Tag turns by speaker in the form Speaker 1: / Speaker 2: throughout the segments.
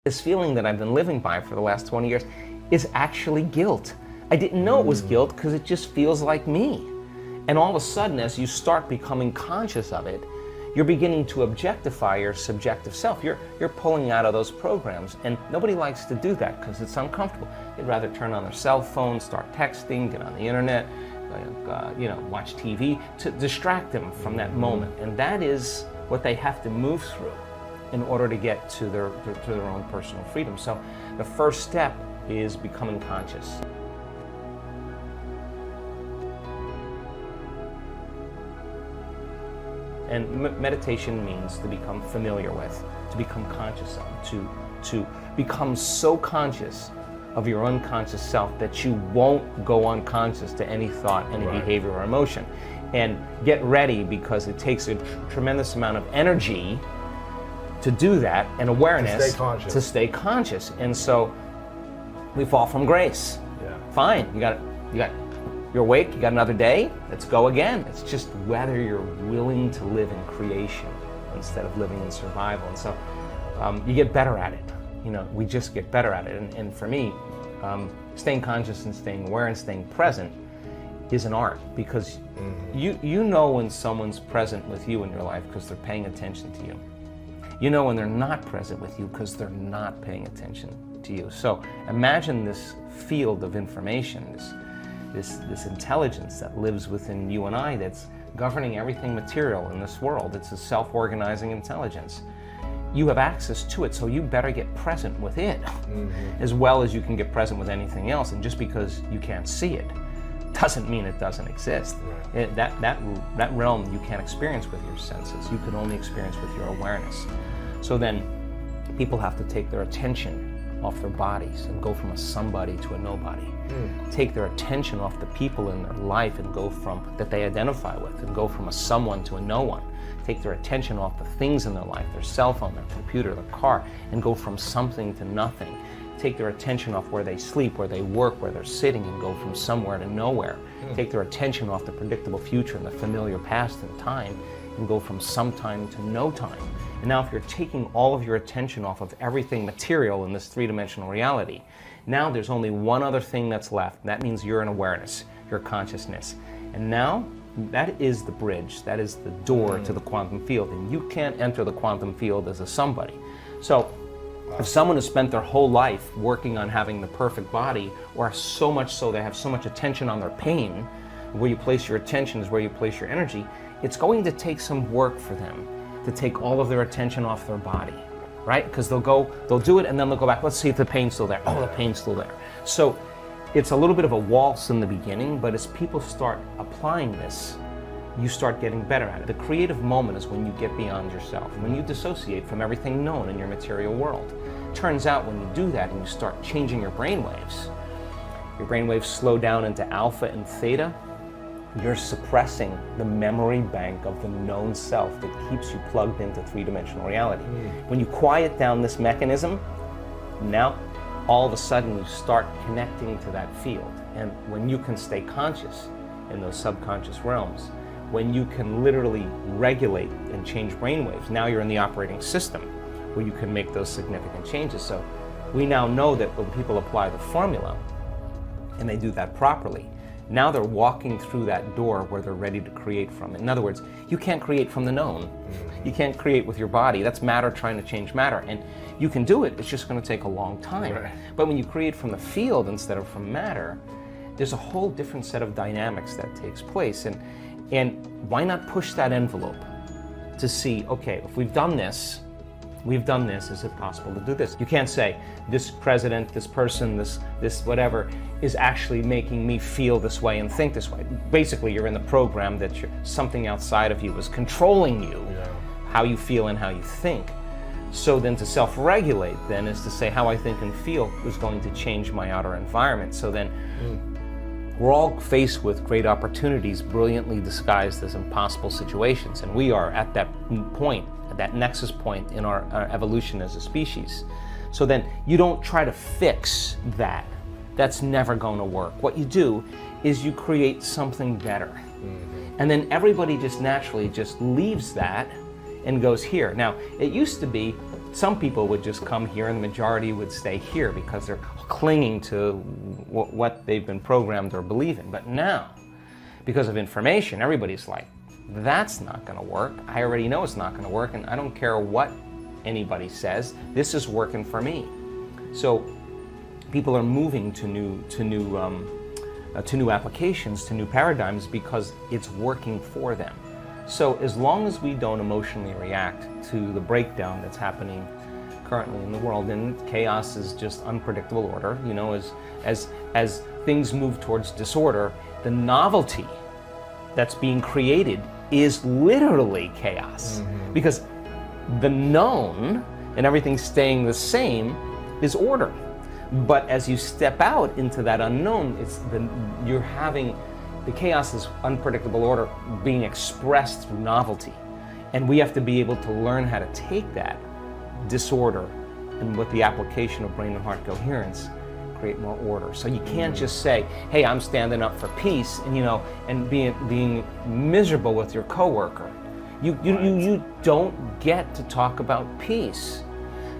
Speaker 1: This feeling that I've been living by for the last 20 years is actually guilt. I didn't know it was guilt because it just feels like me. And all of a sudden, as you start becoming conscious of it, you're beginning to objectify your subjective self. You're pulling out of those programs, and nobody likes to do that because it's uncomfortable. They'd rather turn on their cell phone, start texting, get on the internet, watch TV to distract them from that moment. And that is what they have to move through in order to get to their own personal freedom. So the first step is becoming conscious. And meditation means to become familiar with, to become conscious of, to become so conscious of your unconscious self that you won't go unconscious to any thought, any behavior or emotion. And get ready, because it takes a tremendous amount of energy to do that, and awareness to stay conscious. And so we fall from grace. Yeah. Fine, you're awake, you got another day, let's go again. It's just whether you're willing to live in creation instead of living in survival. And so you get better at it. We just get better at it. And for me, staying conscious and staying aware and staying present is an art, because you know when someone's present with you in your life because they're paying attention to you. You know when they're not present with you because they're not paying attention to you. So imagine this field of information, this intelligence that lives within you and I, that's governing everything material in this world. It's a self-organizing intelligence. You have access to it, so you better get present with it as well as you can get present with anything else. And just because you can't see it doesn't mean it doesn't exist. That realm you can't experience with your senses. You can only experience with your awareness. So then people have to take their attention off their bodies and go from a somebody to a nobody. Take their attention off the people in their life and go from that they identify with, and go from a someone to a no one. Take their attention off the things in their life, their cell phone, their computer, their car, and go from something to nothing. Take their attention off where they sleep, where they work, where they're sitting, and go from somewhere to nowhere. Take their attention off the predictable future and the familiar past and time, and go from sometime to no time. And now if you're taking all of your attention off of everything material in this three-dimensional reality, now there's only one other thing that's left. That means you're an awareness, your consciousness. And now that is the bridge, that is the door to the quantum field. And you can't enter the quantum field as a somebody. So if someone has spent their whole life working on having the perfect body, or so much so they have so much attention on their pain, where you place your attention is where you place your energy, it's going to take some work for them to take all of their attention off their body, right? Because they'll do it and then they'll go back, let's see if the pain's still there. Oh, the pain's still there. So it's a little bit of a waltz in the beginning, but as people start applying this, you start getting better at it. The creative moment is when you get beyond yourself, when you dissociate from everything known in your material world. Turns out when you do that and you start changing your brainwaves slow down into alpha and theta, you're suppressing the memory bank of the known self that keeps you plugged into three-dimensional reality. When you quiet down this mechanism, now all of a sudden you start connecting to that field. And when you can stay conscious in those subconscious realms, when you can literally regulate and change brainwaves, now you're in the operating system where you can make those significant changes. So we now know that when people apply the formula and they do that properly, now they're walking through that door where they're ready to create from. In other words, you can't create from the known. You can't create with your body. That's matter trying to change matter. And you can do it, it's just going to take a long time. Right. But when you create from the field instead of from matter, there's a whole different set of dynamics that takes place. And why not push that envelope to see, okay, if we've done this, is it possible to do this? You can't say, this president, this person, this whatever, is actually making me feel this way and think this way. Basically, you're in the program that something outside of you is controlling you, how you feel and how you think. So then to self-regulate then is to say, how I think and feel is going to change my outer environment. So then we're all faced with great opportunities brilliantly disguised as impossible situations. And we are at that point, at that nexus point in our evolution as a species. So then you don't try to fix that. That's never going to work. What you do is you create something better. And then everybody just naturally just leaves that and goes here. Now, it used to be some people would just come here and the majority would stay here because they're clinging to what they've been programmed or believe in. But now, because of information, everybody's like, that's not going to work. I already know it's not going to work, and I don't care what anybody says. This is working for me. So people are moving to new applications, to new paradigms, because it's working for them. So as long as we don't emotionally react to the breakdown that's happening currently in the world, and chaos is just unpredictable order, you know, as things move towards disorder, the novelty that's being created is literally chaos. Because the known and everything staying the same is order. But as you step out into that unknown, you're having the chaos is unpredictable order being expressed through novelty. And we have to be able to learn how to take that disorder and with the application of brain and heart coherence, create more order. So you can't just say, hey, I'm standing up for peace, and and being miserable with your coworker. You don't get to talk about peace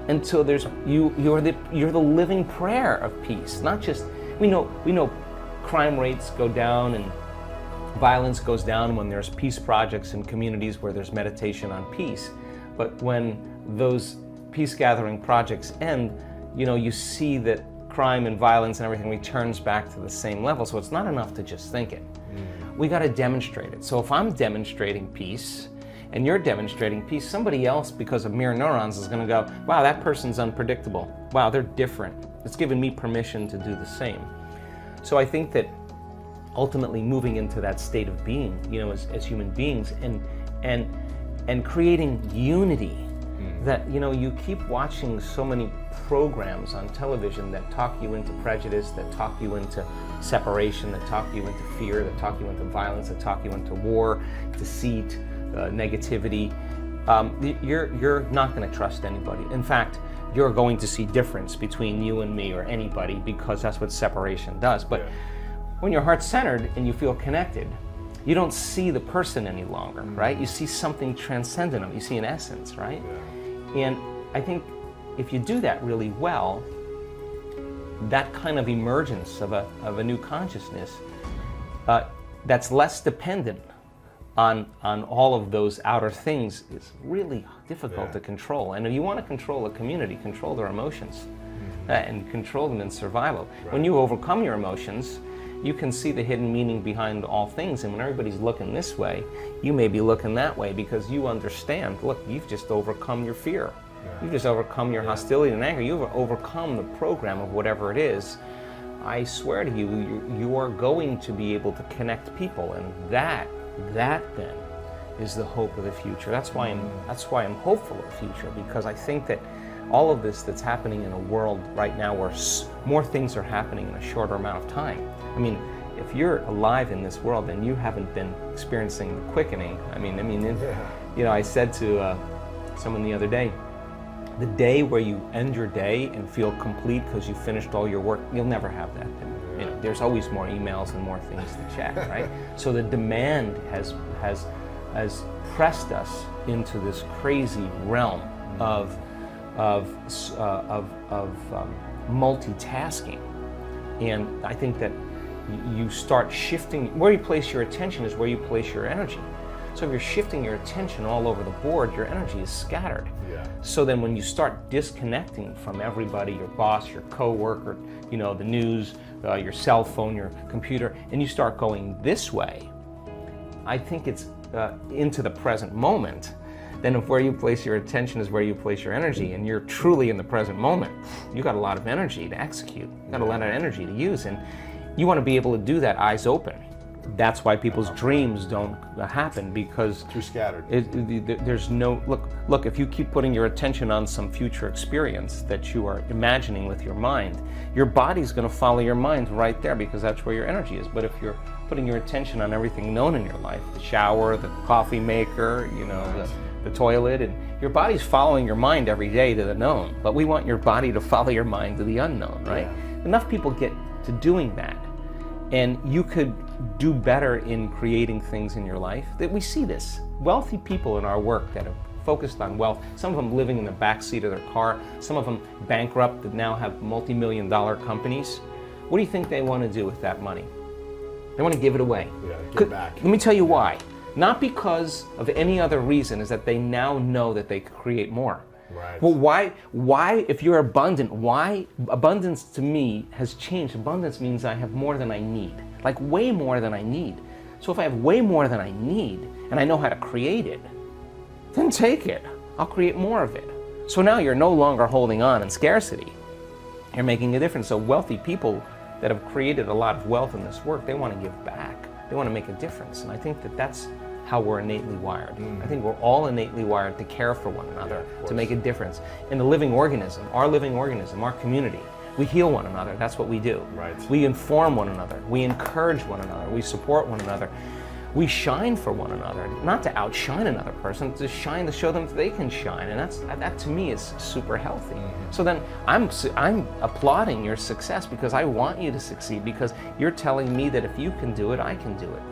Speaker 1: until you're the living prayer of peace. Not just, we know crime rates go down and violence goes down when there's peace projects in communities where there's meditation on peace. But when those peace gathering projects end, you see that crime and violence and everything returns back to the same level. So it's not enough to just think it. We got to demonstrate it. So if I'm demonstrating peace and you're demonstrating peace, somebody else, because of mirror neurons, is going to go, wow, that person's unpredictable. Wow, they're different. It's given me permission to do the same. So I think that ultimately moving into that state of being, as human beings, and creating unity, that you keep watching so many programs on television that talk you into prejudice, that talk you into separation, that talk you into fear, that talk you into violence, that talk you into war, deceit, negativity. You're not going to trust anybody. In fact, you're going to see difference between you and me or anybody, because that's what separation does. But when your heart's centered and you feel connected, you don't see the person any longer, right? You see something transcendent. You see an essence, right? And I think if you do that really well, that kind of emergence of a new consciousness that's less dependent on all of those outer things is really difficult to control. And if you want to control a community, control their emotions and control them in survival. Right. When you overcome your emotions, you can see the hidden meaning behind all things. And when everybody's looking this way, you may be looking that way, because you understand, look, you've just overcome your fear. You've just overcome your hostility and anger. You've overcome the program of whatever it is. I swear to you, you are going to be able to connect people, and that then is the hope of the future. That's why I'm hopeful of the future, because I think that all of this that's happening in a world right now where more things are happening in a shorter amount of time. I mean, if you're alive in this world and you haven't been experiencing the quickening, I said to someone the other day, the day where you end your day and feel complete because you finished all your work, you'll never have that. There's always more emails and more things to check, right? So the demand has pressed us into this crazy realm of multitasking, and I think that you start shifting. Where you place your attention is where you place your energy. So if you're shifting your attention all over the board, your energy is scattered. So then when you start disconnecting from everybody, your boss, your coworker, the news, your cell phone, your computer, and you start going this way, I think it's into the present moment. Then if where you place your attention is where you place your energy, and you're truly in the present moment, you got a lot of energy to execute. You got a lot of energy to use, and you want to be able to do that eyes open. That's why people's dreams don't happen, because
Speaker 2: too scattered.
Speaker 1: There's no look. If you keep putting your attention on some future experience that you are imagining with your mind, your body's going to follow your mind right there, because that's where your energy is. But if you're putting your attention on everything known in your life, the shower, the coffee maker, the toilet, and your body's following your mind every day to the known. But we want your body to follow your mind to the unknown, right? Enough people get to doing that, and you could do better in creating things in your life. That we see this. Wealthy people in our work that have focused on wealth. Some of them living in the back seat of their car. Some of them bankrupt that now have multi-million-dollar companies. What do you think they want to do with that money? They want to give it away.
Speaker 2: Yeah, give back.
Speaker 1: Let me tell you why. Not because of any other reason, is that they now know that they could create more.
Speaker 2: Right.
Speaker 1: Well, why, if you're abundant, why? Abundance to me has changed. Abundance means I have more than I need, like way more than I need. So if I have way more than I need, and I know how to create it, then take it. I'll create more of it. So now you're no longer holding on in scarcity. You're making a difference. So wealthy people that have created a lot of wealth in this work, they want to give back. They want to make a difference. And I think that that's how we're innately wired. I think we're all innately wired to care for one another, to make a difference. In the living organism, our community, we heal one another. That's what we do.
Speaker 2: Right.
Speaker 1: We inform one another. We encourage one another. We support one another. We shine for one another, not to outshine another person, to shine to show them that they can shine, and that to me is super healthy. So then I'm applauding your success because I want you to succeed, because you're telling me that if you can do it, I can do it.